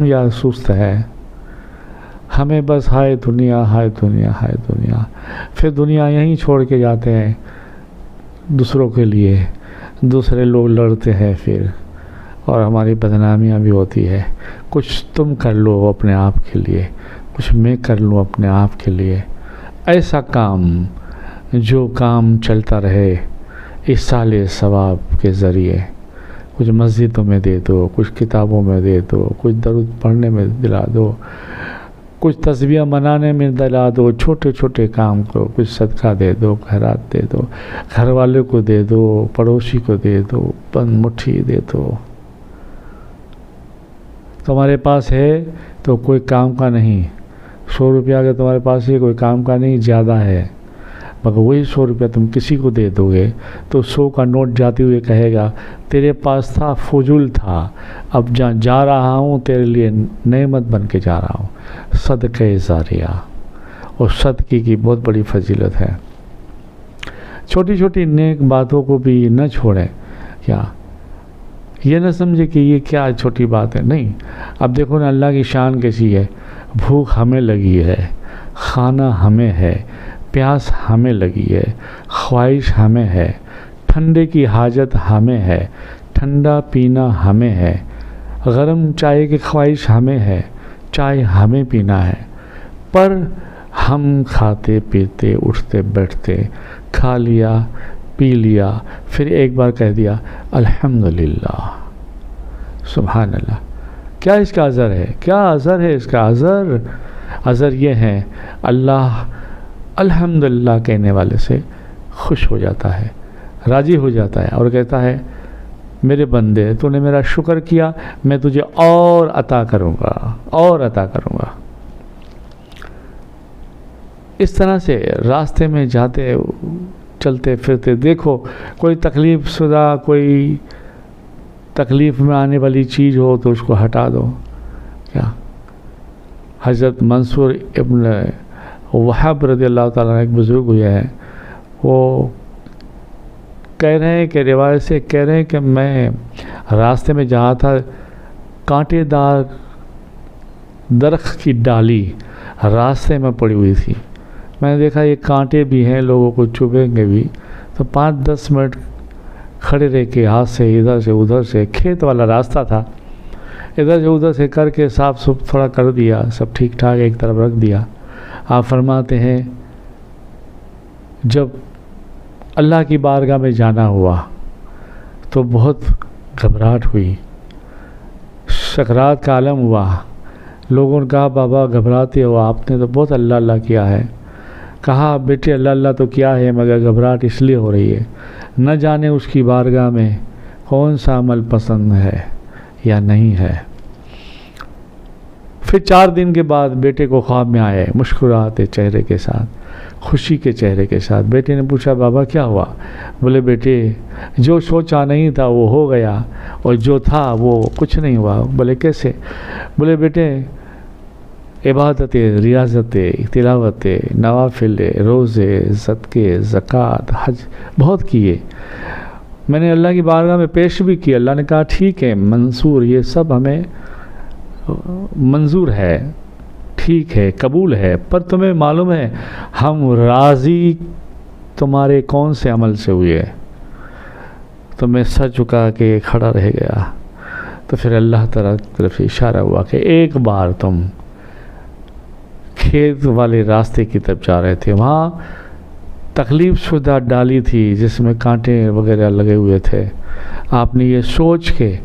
کم یا سست ہے، ہمیں بس ہائے دنیا ہائے دنیا ہائے دنیا، پھر دنیا یہیں چھوڑ کے جاتے ہیں دوسروں کے لیے، دوسرے لوگ لڑتے ہیں پھر، اور ہماری بدنامیاں بھی ہوتی ہے۔ کچھ تم کر لو اپنے آپ کے لیے، کچھ میں کر لوں اپنے آپ کے لیے، ایسا کام جو کام چلتا رہے ایصال ثواب کے ذریعے۔ کچھ مسجدوں میں دے دو، کچھ کتابوں میں دے دو، کچھ درود پڑھنے میں دلا دو، کچھ تسبیح منانے میں دلا دو، چھوٹے چھوٹے کام کرو، کچھ صدقہ دے دو، خیرات دے دو، گھر والے کو دے دو، پڑوسی کو دے دو، بند مٹھی دے دو۔ تمہارے پاس ہے تو کوئی کام کا نہیں، 100 روپیہ اگر تمہارے پاس ہے کوئی کام کا نہیں، زیادہ ہے، مگر وہی 100 روپیہ تم کسی کو دے دو گے تو 100 کا نوٹ جاتے ہوئے کہے گا تیرے پاس تھا، فضول تھا، اب جا رہا ہوں تیرے لیے نعمت بن کے جا رہا ہوں۔ صدقہ جاریہ، اور صدقے کی بہت بڑی فضیلت ہے۔ چھوٹی چھوٹی نیک باتوں کو بھی نہ چھوڑیں، کیا یہ نہ سمجھے کہ یہ کیا چھوٹی بات ہے، نہیں۔ اب دیکھو نا اللہ کی شان کیسی ہے، بھوک ہمیں لگی ہے، کھانا ہمیں ہے، پیاس ہمیں لگی ہے، خواہش ہمیں ہے، ٹھنڈے کی حاجت ہمیں ہے، ٹھنڈا پینا ہمیں ہے، گرم چائے کی خواہش ہمیں ہے، چائے ہمیں پینا ہے، پر ہم کھاتے پیتے اٹھتے بیٹھتے، کھا لیا پی لیا، پھر ایک بار کہہ دیا الحمدللہ، سبحان اللہ۔ کیا اس کا اثر ہے؟ کیا اثر ہے اس کا؟ اثر یہ ہے اللہ الحمدللہ کہنے والے سے خوش ہو جاتا ہے، راضی ہو جاتا ہے، اور کہتا ہے میرے بندے تو نے میرا شکر کیا، میں تجھے اور عطا کروں گا، اور عطا کروں گا۔ اس طرح سے راستے میں جاتے چلتے پھرتے دیکھو کوئی تکلیف شدہ، کوئی تکلیف میں آنے والی چیز ہو تو اس کو ہٹا دو۔ کیا حضرت منصور ابن وہب رضی اللہ تعالیٰ ایک بزرگ ہوئے ہیں، وہ کہہ رہے ہیں کہ روایت سے کہہ رہے ہیں کہ میں راستے میں جہاں تھا، کانٹے دار درخت کی ڈالی راستے میں پڑی ہوئی تھی، میں نے دیکھا یہ کانٹے بھی ہیں، لوگوں کو چبھیں گے بھی، تو 5-10 منٹ کھڑے رہ کے ہاتھ سے ادھر سے ادھر سے، کھیت والا راستہ تھا، ادھر سے ادھر سے کر کے صاف تھوڑا کر دیا، سب ٹھیک ٹھاک ایک طرف رکھ دیا۔ آپ فرماتے ہیں جب اللہ کی بارگاہ میں جانا ہوا تو بہت گھبراہٹ ہوئی، سکرات کا عالم ہوا، لوگوں نے کہا بابا گھبراتے ہو، آپ نے تو بہت اللہ اللہ کیا ہے۔ کہا بیٹے اللہ اللہ تو کیا ہے، مگر گھبراہٹ اس لیے ہو رہی ہے، نہ جانے اس کی بارگاہ میں کون سا عمل پسند ہے یا نہیں ہے۔ پھر 4 دن کے بعد بیٹے کو خواب میں آئے، مسکراتے چہرے کے ساتھ، خوشی کے چہرے کے ساتھ۔ بیٹے نے پوچھا بابا کیا ہوا؟ بولے بیٹے جو سوچا نہیں تھا وہ ہو گیا، اور جو تھا وہ کچھ نہیں ہوا۔ بولے کیسے؟ بولے بیٹے عبادت، ریاضت، تلاوت، نوافل، روزے، صدقے، زکوٰۃ، حج بہت کیے، میں نے اللہ کی بارگاہ میں پیش بھی کیا، اللہ نے کہا ٹھیک ہے منصور، یہ سب ہمیں منظور ہے، ٹھیک ہے، قبول ہے، پر تمہیں معلوم ہے ہم راضی تمہارے کون سے عمل سے ہوئے؟ تو میں سر جھکا کے کھڑا رہ گیا۔ تو پھر اللہ تعالیٰ کی طرف اشارہ ہوا کہ ایک بار تم کھیت والے راستے کی طرف جا رہے تھے، وہاں تکلیف شدہ ڈالی تھی جس میں کانٹے وغیرہ لگے ہوئے تھے، آپ نے یہ سوچ کے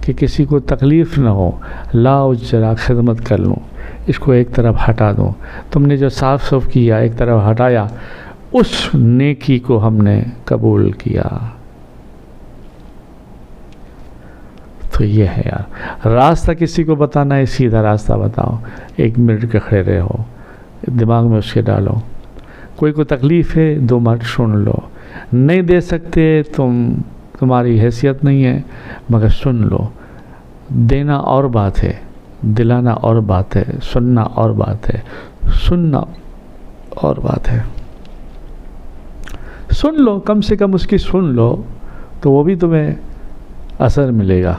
کہ کسی کو تکلیف نہ ہو، لاؤ ذرا خدمت کر لوں، اس کو ایک طرف ہٹا دوں، تم نے جو صاف صاف کیا ایک طرف ہٹایا، اس نیکی کو ہم نے قبول کیا۔ تو یہ ہے یار، راستہ کسی کو بتانا ہے، سیدھا راستہ بتاؤ، 1 منٹ کے کھڑے رہو، دماغ میں اس کے ڈالو، کوئی کو تکلیف ہے 2 منٹ سن لو، نہیں دے سکتے تمہاری حیثیت نہیں ہے مگر سن لو، دینا اور بات ہے، دلانا اور بات ہے، سننا اور بات ہے، سننا اور بات ہے، سن لو، کم سے کم اس کی سن لو تو وہ بھی تمہیں اثر ملے گا۔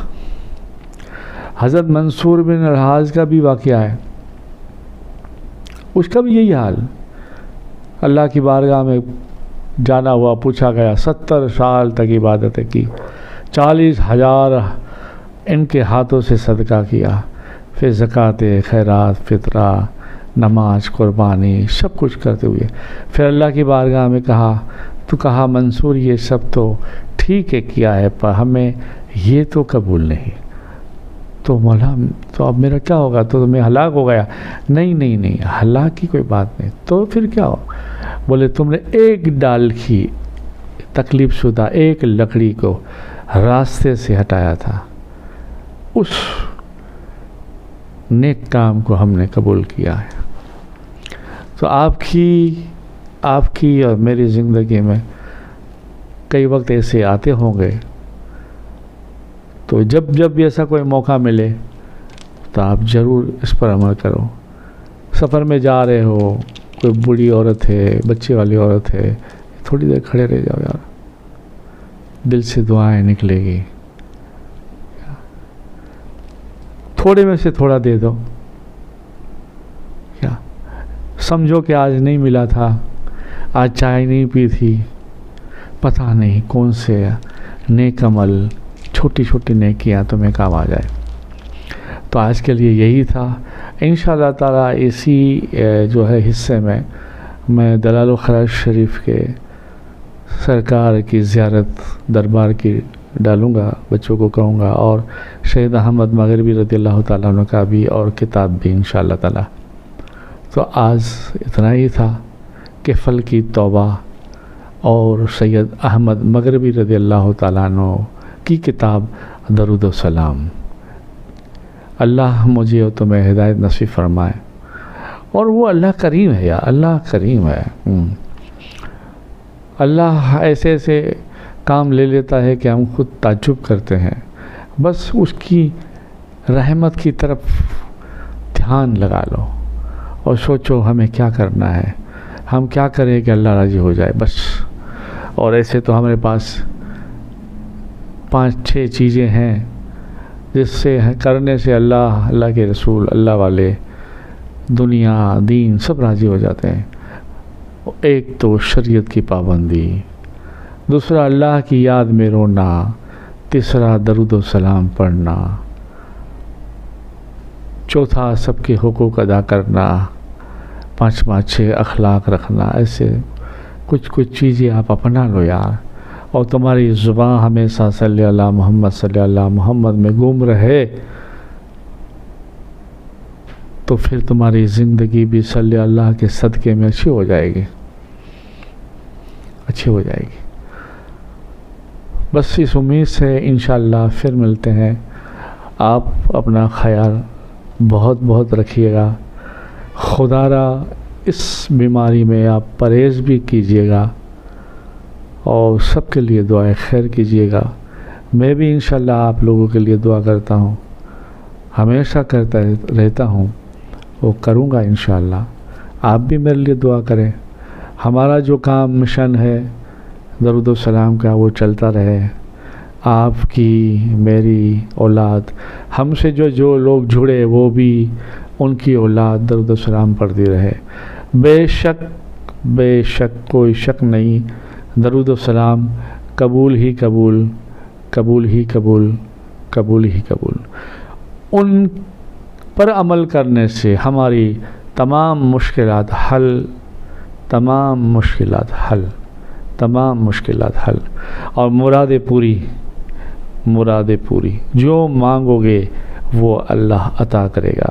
حضرت منصور بن الحارث کا بھی واقعہ ہے، اس کا بھی یہی حال، اللہ کی بارگاہ میں جانا ہوا، پوچھا گیا، 70 سال تک عبادتیں کی، 40,000 ان کے ہاتھوں سے صدقہ کیا، پھر زکوٰۃ، خیرات، فطرہ، نماز، قربانی، سب کچھ کرتے ہوئے پھر اللہ کی بارگاہ میں کہا منصور یہ سب تو ٹھیک ہے کیا ہے، پر ہمیں یہ تو قبول نہیں، تو مولا تو اب میرا کیا ہوگا، تو میں ہلاک ہو گیا؟ نہیں، ہلاک کی کوئی بات نہیں، تو پھر کیا ہو؟ بولے تم نے ایک ڈال کی تکلیف شدہ ایک لکڑی کو راستے سے ہٹایا تھا، اس نیک کام کو ہم نے قبول کیا ہے۔ تو آپ کی اور میری زندگی میں کئی وقت ایسے آتے ہوں گے، تو جب بھی ایسا کوئی موقع ملے تو آپ ضرور اس پر عمل کرو۔ سفر میں جا رہے ہو، کوئی بوڑھی عورت ہے، بچے والی عورت ہے، تھوڑی دیر کھڑے رہ جاؤ یار، دل سے دعائیں نکلے گی، تھوڑے میں سے تھوڑا دے دو، کیا سمجھو کہ آج نہیں ملا تھا، آج چائے نہیں پی تھی، پتہ نہیں کون سے نیک عمل، چھوٹی چھوٹی نیکیاں تمہیں کام آ جائے۔ تو آج کے لیے یہی تھا، انشاءاللہ تعالی اسی جو ہے حصے میں دلال الخیرات شریف کے سرکار کی زیارت دربار کی ڈالوں گا، بچوں کو کہوں گا، اور شہید احمد مغربی رضی اللہ تعالیٰ عنہ کا بھی اور کتاب بھی انشاءاللہ تعالی۔ تو آج اتنا ہی تھا کہ فل کی توبہ اور سید احمد مغربی رضی اللہ تعالیٰ عنہ کی کتاب درود و سلام۔ اللہ مجھے اور تمہیں ہدایت نصیب فرمائے، اور وہ اللہ کریم ہے یا اللہ کریم ہے، اللہ ایسے کام لے لیتا ہے کہ ہم خود تعجب کرتے ہیں، بس اس کی رحمت کی طرف دھیان لگا لو اور سوچو ہمیں کیا کرنا ہے، ہم کیا کریں کہ اللہ راضی ہو جائے بس۔ اور ایسے تو ہمارے پاس 5-6 چیزیں ہیں جس سے کرنے سے اللہ کے رسول، اللہ والے، دنیا، دین سب راضی ہو جاتے ہیں۔ ایک تو شریعت کی پابندی، دوسرا اللہ کی یاد میں رونا، تیسرا درود و سلام پڑھنا، چوتھا سب کے حقوق ادا کرنا، پانچواں 6 اخلاق رکھنا۔ ایسے کچھ چیزیں آپ اپنا لو یار، اور تمہاری زبان ہمیشہ صلی اللہ محمد میں گم رہے، تو پھر تمہاری زندگی بھی صلی اللہ کے صدقے میں اچھی ہو جائے گی، اچھی ہو جائے گی۔ بس اس امید سے انشاءاللہ پھر ملتے ہیں۔ آپ اپنا خیال بہت بہت رکھیے گا، خدا را اس بیماری میں آپ پرہیز بھی کیجیے گا، اور سب کے لیے دعائے خیر کیجیے گا۔ میں بھی انشاءاللہ آپ لوگوں کے لیے دعا کرتا ہوں، ہمیشہ کرتا رہتا ہوں، وہ کروں گا انشاءاللہ۔ آپ بھی میرے لیے دعا کریں، ہمارا جو کام مشن ہے درود و سلام کا وہ چلتا رہے، آپ کی میری اولاد، ہم سے جو لوگ جڑے وہ بھی ان کی اولاد درود و سلام پڑھتی رہے۔ بے شک کوئی شک نہیں، درود و سلام قبول ہی قبول، قبول ہی قبول، قبول ہی قبول۔ ان پر عمل کرنے سے ہماری تمام مشکلات حل، تمام مشکلات حل، تمام مشکلات حل، اور مرادیں پوری، جو مانگو گے وہ اللہ عطا کرے گا،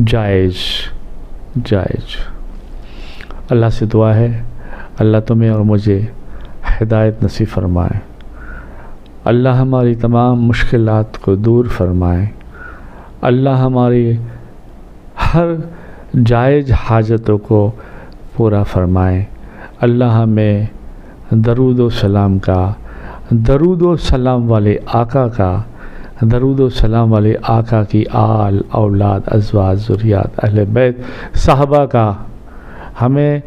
جائز۔ اللہ سے دعا ہے اللہ تمہیں اور مجھے ہدایت نصیب فرمائے، اللہ ہماری تمام مشکلات کو دور فرمائے، اللہ ہماری ہر جائز حاجتوں کو پورا فرمائے، اللہ ہمیں درود و سلام کا، درود و سلام والے آقا کا، درود و سلام والے آقا کی آل، اولاد، ازواج، ذریات، اہل بیت، صحابہ کا ہمیں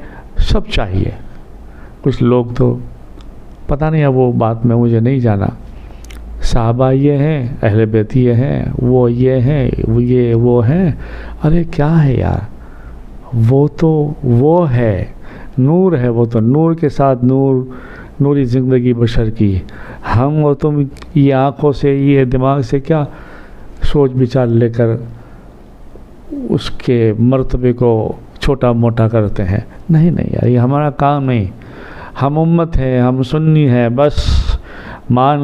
سب چاہیے۔ کچھ لوگ تو پتہ نہیں ہے، وہ بات میں مجھے نہیں جانا، صحابہ یہ ہیں، اہل بیت یہ ہیں، وہ یہ ہیں، وہ ہیں. ارے کیا ہے یار، وہ تو وہ ہے، نور ہے وہ تو، نور کے ساتھ نور، نوری زندگی بشر کی. ہم اور تم یہ آنکھوں سے، یہ دماغ سے کیا سوچ بچار لے کر اس کے مرتبے کو چھوٹا موٹا کرتے ہیں. نہیں یار، یہ ہمارا کام نہیں. ہم امت ہیں، ہم سنی ہیں، بس مان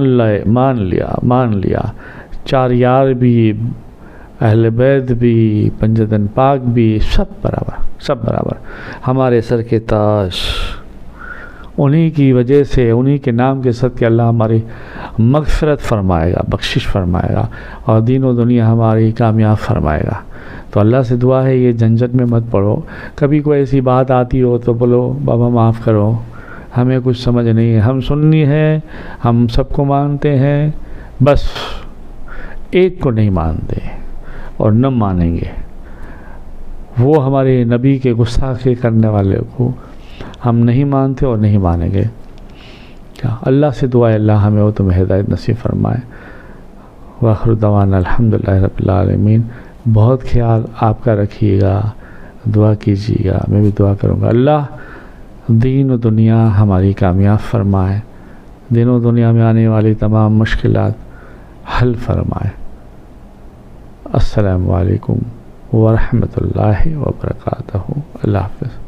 لیا. 4 یار بھی، اہل بیت بھی، پنجتن پاک بھی، سب برابر ہمارے سر کے تاج. انہی کی وجہ سے، انہی کے نام کے صدقے اللہ ہماری مغفرت فرمائے گا، بخشش فرمائے گا، اور دین و دنیا ہماری کامیاب فرمائے گا. تو اللہ سے دعا ہے یہ جھنجھٹ میں مت پڑو. کبھی کوئی ایسی بات آتی ہو تو بولو بابا معاف کرو، ہمیں کچھ سمجھ نہیں ہے، ہم سنی ہیں، ہم سب کو مانتے ہیں، بس ایک کو نہیں مانتے اور نہ مانیں گے. وہ ہمارے نبی کے گستاخی کرنے والے کو ہم نہیں مانتے اور نہیں مانیں گے. کیا اللہ سے دعا ہے اللہ ہمیں وہ تمہیں ہدایت نصیب فرمائے. وآخر دعوانا الحمدللہ رب العالمین. بہت خیال آپ کا رکھیے گا، دعا کیجیے گا، میں بھی دعا کروں گا. اللہ دین و دنیا ہماری کامیاب فرمائے، دین و دنیا میں آنے والی تمام مشکلات حل فرمائے. السلام علیکم ورحمۃ اللہ وبرکاتہ. اللہ حافظ.